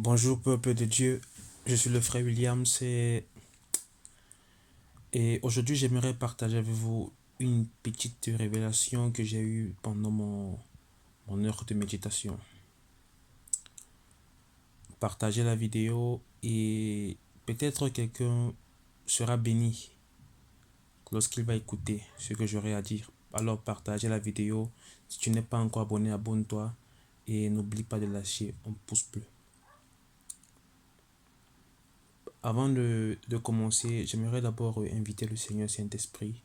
Bonjour peuple de Dieu, je suis le frère Williams et aujourd'hui j'aimerais partager avec vous une petite révélation que j'ai eue pendant mon heure de méditation. Partagez la vidéo et peut-être quelqu'un sera béni lorsqu'il va écouter ce que j'aurai à dire. Alors partagez la vidéo, si tu n'es pas encore abonné, abonne-toi et n'oublie pas de lâcher un pouce bleu. Avant de commencer, j'aimerais d'abord inviter le Seigneur Saint-Esprit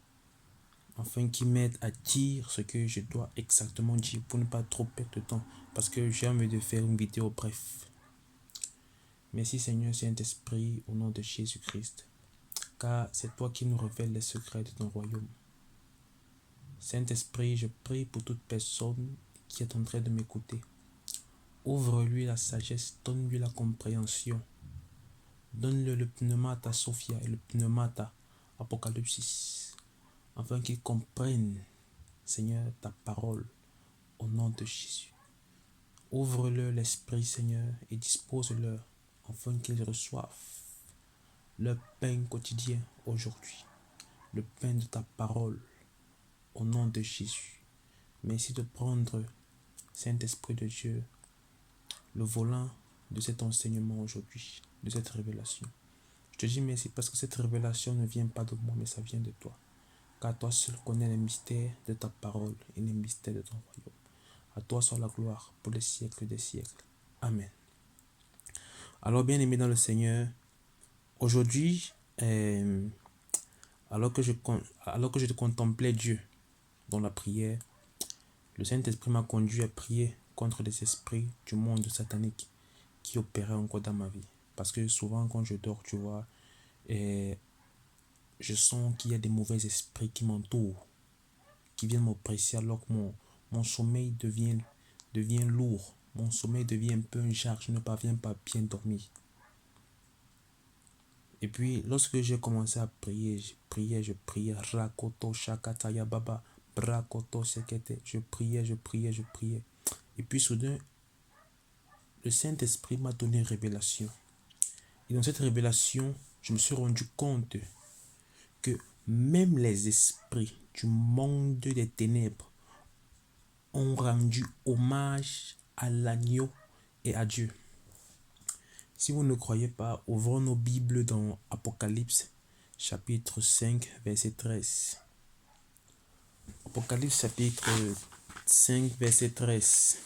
afin qu'il m'aide à dire ce que je dois exactement dire pour ne pas trop perdre de temps parce que j'ai envie de faire une vidéo bref. Merci Seigneur Saint-Esprit au nom de Jésus-Christ, car c'est toi qui nous révèles les secrets de ton royaume. Saint-Esprit, je prie pour toute personne qui est en train de m'écouter. Ouvre-lui la sagesse, donne-lui la compréhension. Donne-le le pneumata Sophia et le pneumata Apocalypse, afin qu'il comprenne, Seigneur, ta parole au nom de Jésus. Ouvre-leur l'esprit, Seigneur, et dispose-leur afin qu'ils reçoivent leur pain quotidien aujourd'hui, le pain de ta parole au nom de Jésus. Merci de prendre, Saint-Esprit de Dieu, le volant de cet enseignement aujourd'hui, de cette révélation. Je te dis merci parce que cette révélation ne vient pas de moi, mais ça vient de toi. Car toi seul connais les mystères de ta parole et les mystères de ton royaume. À toi soit la gloire pour les siècles des siècles. Amen. Alors bien aimé dans le Seigneur, aujourd'hui, alors que je contemplais Dieu dans la prière, le Saint-Esprit m'a conduit à prier contre les esprits du monde satanique qui opéraient encore dans ma vie. Parce que souvent quand je dors, tu vois, je sens qu'il y a des mauvais esprits qui m'entourent, qui viennent m'oppresser alors que mon sommeil devient lourd. Mon sommeil devient un peu un jarre, je ne parviens pas à bien dormir. Et puis, lorsque j'ai commencé à prier, je priais, Rakoto Shakataya Baba, Brakoto Sekete, je priais. Et puis, soudain, le Saint-Esprit m'a donné une révélation. Et dans cette révélation, je me suis rendu compte que même les esprits du monde des ténèbres ont rendu hommage à l'agneau et à Dieu. Si vous ne croyez pas, ouvrons nos Bibles dans Apocalypse chapitre 5 verset 13. Apocalypse chapitre 5 verset 13.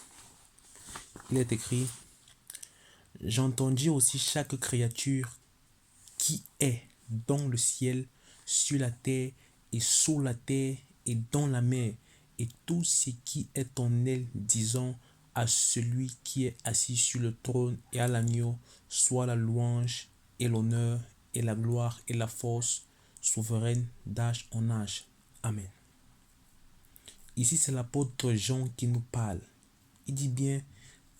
Il est écrit: J'entendis aussi chaque créature qui est dans le ciel, sur la terre et sous la terre et dans la mer, et tout ce qui est en elle, disant à celui qui est assis sur le trône et à l'agneau, soit la louange et l'honneur et la gloire et la force, souveraine d'âge en âge. Amen. Ici, c'est l'apôtre Jean qui nous parle. Il dit bien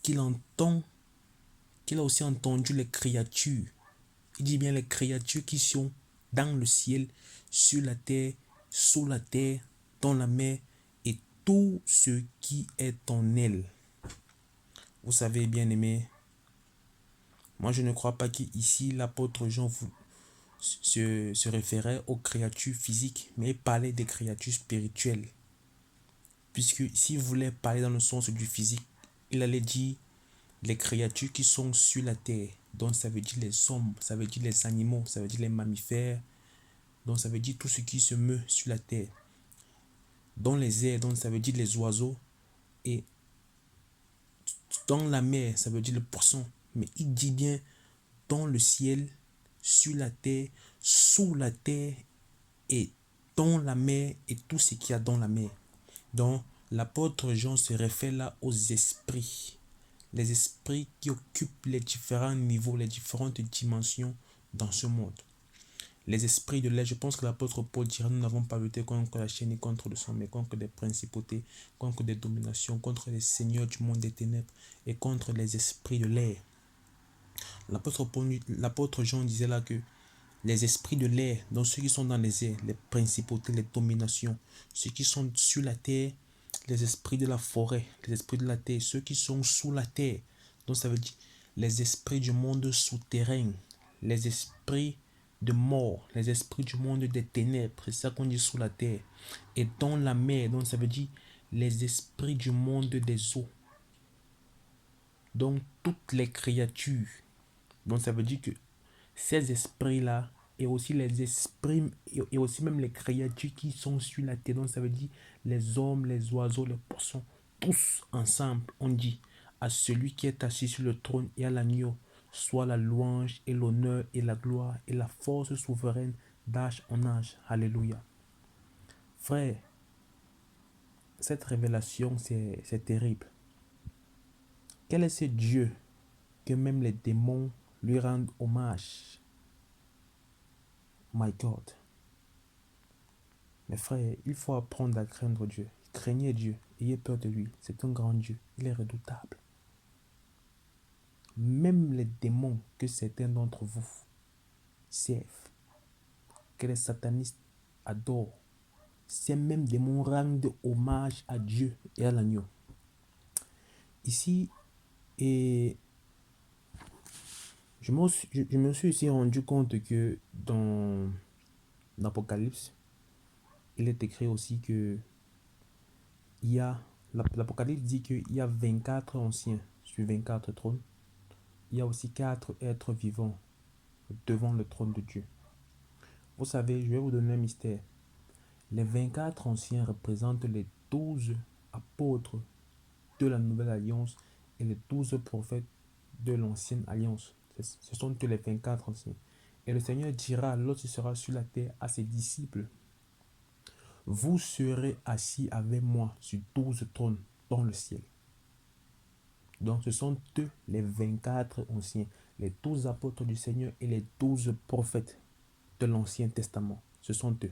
qu'il a aussi entendu les créatures. Il dit bien les créatures qui sont dans le ciel, sur la terre, sous la terre, dans la mer, et tout ce qui est en elle. Vous savez, bien aimé, moi je ne crois pas qu'ici l'apôtre Jean se référait aux créatures physiques, mais il parlait des créatures spirituelles. Puisque s'il voulait parler dans le sens du physique, il allait dire les créatures qui sont sur la terre. Donc ça veut dire les hommes, ça veut dire les animaux, ça veut dire les mammifères. Donc ça veut dire tout ce qui se meut sur la terre. Dans les airs, donc ça veut dire les oiseaux. Et dans la mer, ça veut dire le poisson. Mais il dit bien dans le ciel, sur la terre, sous la terre et dans la mer et tout ce qu'il y a dans la mer. Donc l'apôtre Jean se réfère là aux esprits. Les esprits qui occupent les différents niveaux, les différentes dimensions dans ce monde. Les esprits de l'air, je pense que l'apôtre Paul dira: nous n'avons pas lutté contre la chair ni contre le sang, mais contre des principautés, contre des dominations, contre les seigneurs du monde des ténèbres et contre les esprits de l'air. L'apôtre Jean disait là que les esprits de l'air, donc ceux qui sont dans les airs, les principautés, les dominations, ceux qui sont sur la terre, les esprits de la forêt, les esprits de la terre, ceux qui sont sous la terre. Donc ça veut dire les esprits du monde souterrain, les esprits de mort, les esprits du monde des ténèbres, c'est ça qu'on dit sous la terre, et dans la mer, donc ça veut dire les esprits du monde des eaux, donc toutes les créatures. Donc ça veut dire que ces esprits-là, et aussi les esprits, et aussi même les créatures qui sont sur la terre, donc ça veut dire les hommes, les oiseaux, les poissons, tous ensemble, on dit, à celui qui est assis sur le trône et à l'agneau, soit la louange et l'honneur et la gloire et la force souveraine d'âge en âge. Alléluia. Frère, cette révélation, c'est terrible. Quel est ce Dieu que même les démons lui rendent hommage? My God. Mes frères, il faut apprendre à craindre Dieu. Craignez Dieu, ayez peur de lui. C'est un grand Dieu, il est redoutable. Même les démons que certains d'entre vous servent, que les satanistes adorent, ces mêmes démons rendent hommage à Dieu et à l'agneau. Ici, et je me suis aussi rendu compte que dans l'Apocalypse, il est écrit aussi que l'Apocalypse dit qu'il y a 24 anciens sur 24 trônes. Il y a aussi 4 êtres vivants devant le trône de Dieu. Vous savez, je vais vous donner un mystère. Les 24 anciens représentent les 12 apôtres de la Nouvelle Alliance et les 12 prophètes de l'Ancienne Alliance. Ce sont tous les 24 anciens. Et le Seigneur dira, lorsqu'il sera sur la terre, à ses disciples: vous serez assis avec moi sur 12 trônes dans le ciel. Donc ce sont eux les 24 anciens, les 12 apôtres du Seigneur et les 12 prophètes de l'Ancien Testament. Ce sont eux,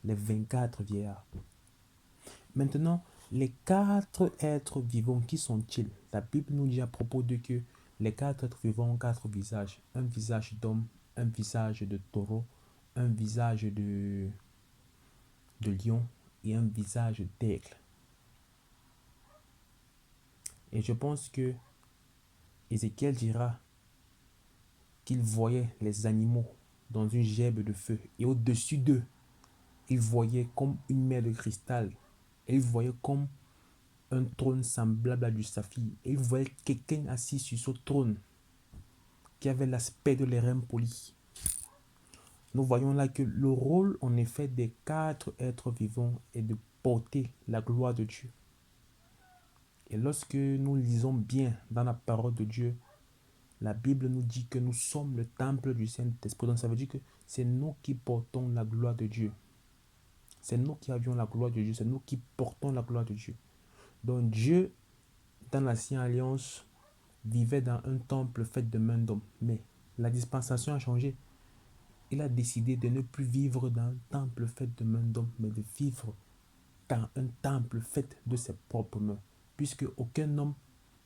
les 24 vieillards. Maintenant, les 4 êtres vivants, qui sont-ils? La Bible nous dit à propos de que les 4 êtres vivants ont 4 visages. Un visage d'homme, un visage de taureau, un visage de lion et un visage d'aigle. Et je pense que Ézéchiel dira qu'il voyait les animaux dans une gerbe de feu. Et au-dessus d'eux, il voyait comme une mer de cristal. Et il voyait comme un trône semblable à du saphir. Et il voyait quelqu'un assis sur ce trône qui avait l'aspect de l'airain poli. Nous voyons là que le rôle en effet des 4 êtres vivants est de porter la gloire de Dieu. Et lorsque nous lisons bien dans la parole de Dieu, la Bible nous dit que nous sommes le temple du Saint-Esprit. Donc ça veut dire que c'est nous qui portons la gloire de Dieu. C'est nous qui avions la gloire de Dieu. C'est nous qui portons la gloire de Dieu. Donc Dieu, dans l'Ancienne Alliance, vivait dans un temple fait de main d'homme. Mais la dispensation a changé. Il a décidé de ne plus vivre dans un temple fait de main d'homme, mais de vivre dans un temple fait de ses propres mains. Puisque aucun homme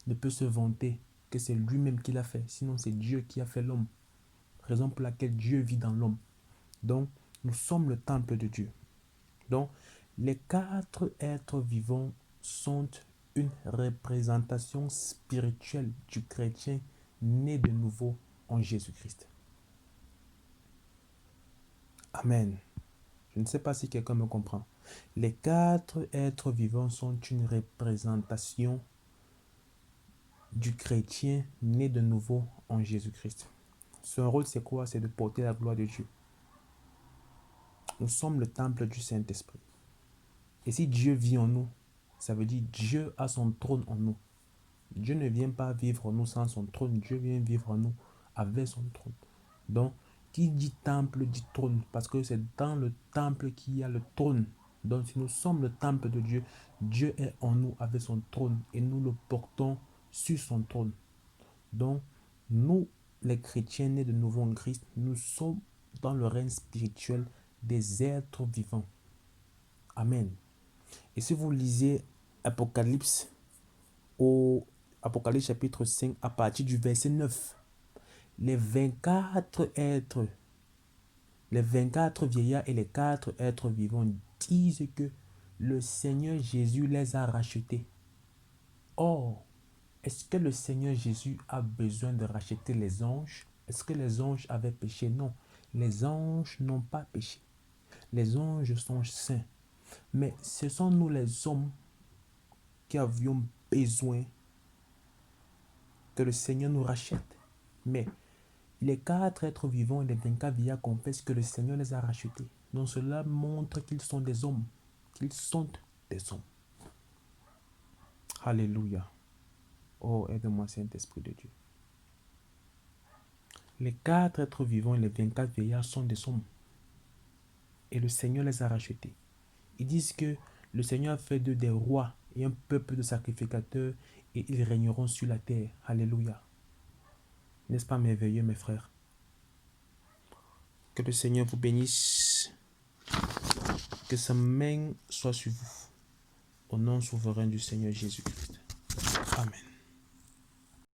ne peut se vanter que c'est lui-même qui l'a fait. Sinon, c'est Dieu qui a fait l'homme. Raison pour laquelle Dieu vit dans l'homme. Donc, nous sommes le temple de Dieu. Donc, les 4 êtres vivants sont une représentation spirituelle du chrétien né de nouveau en Jésus-Christ. Amen. Je ne sais pas si quelqu'un me comprend. Les 4 êtres vivants sont une représentation du chrétien né de nouveau en Jésus-Christ. Son rôle, c'est quoi? C'est de porter la gloire de Dieu. Nous sommes le temple du Saint-Esprit. Et si Dieu vit en nous, ça veut dire Dieu a son trône en nous. Dieu ne vient pas vivre en nous sans son trône. Dieu vient vivre en nous avec son trône. Donc, qui dit temple dit trône, parce que c'est dans le temple qu'il y a le trône. Donc, si nous sommes le temple de Dieu, Dieu est en nous avec son trône et nous le portons sur son trône. Donc, nous, les chrétiens nés de nouveau en Christ, nous sommes dans le règne spirituel des êtres vivants. Amen. Et si vous lisez Apocalypse, au Apocalypse chapitre 5, à partir du verset 9, les 24 êtres, les 24 vieillards et les 4 êtres vivants disent que le Seigneur Jésus les a rachetés. Or, Est-ce que le Seigneur Jésus a besoin de racheter les anges? Est-ce que les anges avaient péché? Non. Les anges n'ont pas péché. Les anges sont saints. Mais ce sont nous les hommes qui avions besoin que le Seigneur nous rachète. Mais les 4 êtres vivants et les 24 vieillards confessent que le Seigneur les a rachetés. Donc cela montre qu'ils sont des hommes. Qu'ils sont des hommes. Alléluia. Oh, aide-moi, Saint-Esprit de Dieu. Les 4 êtres vivants et les 24 vieillards sont des hommes. Et le Seigneur les a rachetés. Ils disent que le Seigneur a fait d'eux des rois et un peuple de sacrificateurs et ils régneront sur la terre. Alléluia. N'est-ce pas merveilleux, mes frères? Que le Seigneur vous bénisse. Que sa main soit sur vous. Au nom souverain du Seigneur Jésus-Christ.